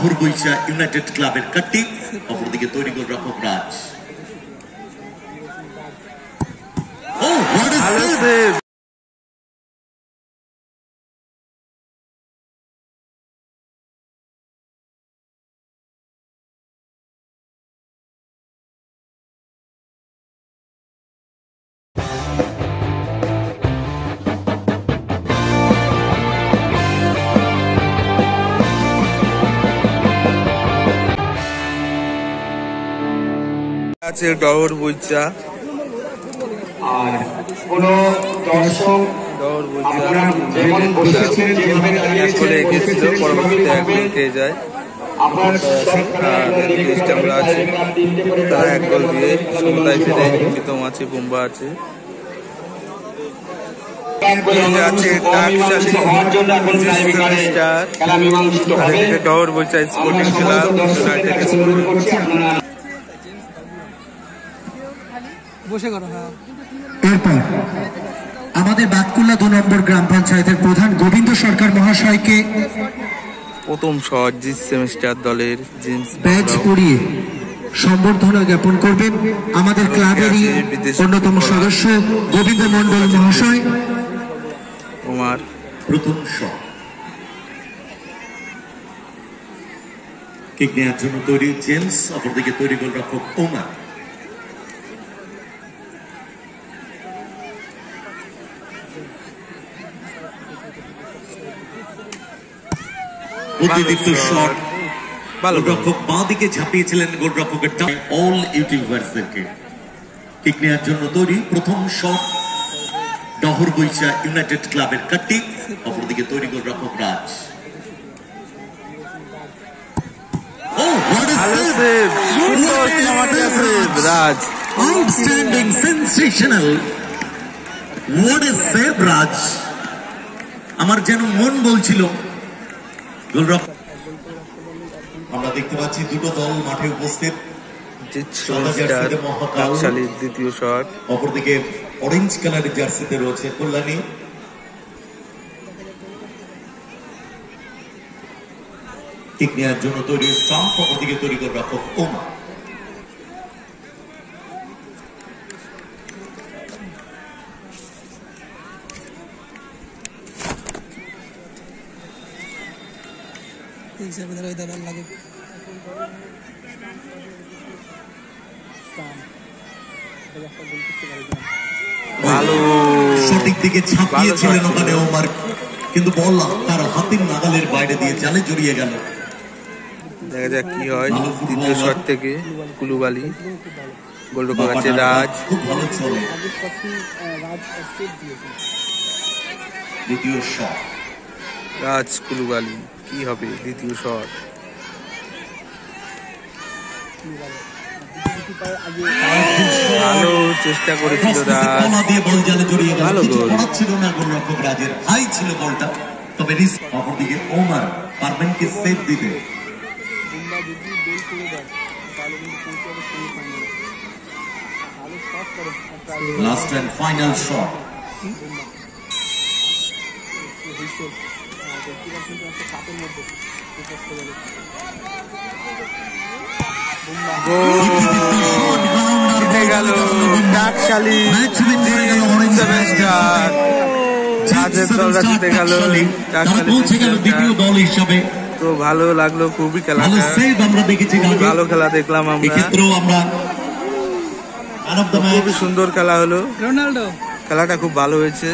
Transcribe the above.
ডহর বৈশা ইউনাইটেড ক্লাবের কাট্টি, অপরদিকে তৈরি গোলরক্ষক রাজ। আছে ডহর বৈচা আর কোন দর্শক ডহর বৈচা করে এগিয়েছিল, পরবর্তীতে এক গোল খেয়ে যায়। আমরা আছি, তারা এক গোল দিয়ে সমতায় ফেলে প্রীতম আছে, বুম্বা আছে, ডহর বৈচা স্পোর্টিং ক্লাব ইউনাইটেড। এরপর আমাদের বাতকুল্লা 2 নম্বর গ্রাম পঞ্চায়েতের প্রধান গোবিন্দ সরকার মহাশয়কে প্রথম শট জিস সেমিস্টার দলের জিন্স ব্যাচ পরিয়ে সম্বর্ধনা জ্ঞাপন করবেন আমাদের ক্লাবেরই অন্যতম সদস্য গোবিন্দ মন্ডল মহাশয়। কুমার প্রথম শট কিক নেওয়ার জন্য তৈরি জেমস, অপরদিকে তৈরি গোলরক্ষক ওমার। বুদ্ধিদীপ্ত শট, গোলরক্ষক বাঁ দিকে ঝাঁপিয়েছিলেন গোলরক্ষকের অল ইউটিউবার্সদেরকে। কিক নেওয়ার জন্য তৈরি প্রথম শট ডহর বৈশা ইউনাইটেড ক্লাবের কাট্টি, অপরদিকে তৈরি গোলরক্ষক রাজ। রাজ outstanding, sensational, what a save রাজ। আমার যেন মন বলছিল আমরা দেখতে পাচ্ছি দুটো দল মাঠে উপস্থিত। দ্বিতীয় শট, অপরদিকে অরেঞ্জ কালারের জার্সিতে রয়েছে কল্যাণী। কিক নেওয়ার জন্য তৈরি স্টাম্প, অপরদিকে তৈরি গোলরক্ষক ওমা। সঠিক দিকে ছাপিয়েছিলেন ওখানে ওমার, কিন্তু বল তার হাতের নাগালের বাইরে দিয়ে জালে জড়িয়ে গেল। দেখা যাক কি হয়। দ্বিতীয় শট থেকে কুলুবালি, গোলরক্ষক আছে রাজ। খুব ভালো চলে দ্বিতীয় শট, রাজ কুলুবালি, কি হবে দ্বিতীয় শট? ভালো চেষ্টা করেছিল রাজ, ভালো গোল ছিল না গোলরক্ষক রাজের, হাই ছিল বলটা, তবে অপরদিকে ওমার পারবেন কি সেভ দিতে। লাস্ট এন্ড ফাইনাল শট, গেল ডাকশালী, দ্বিতীয় দল হিসাবে। তো ভালো লাগলো খুবই খেলাটা, আমরা দেখেছি, ভালো খেলা দেখলাম আমরা। এক্ষেত্রেও আমরা খুবই সুন্দর খেলা হলো, খেলাটা খুব ভালো হয়েছে।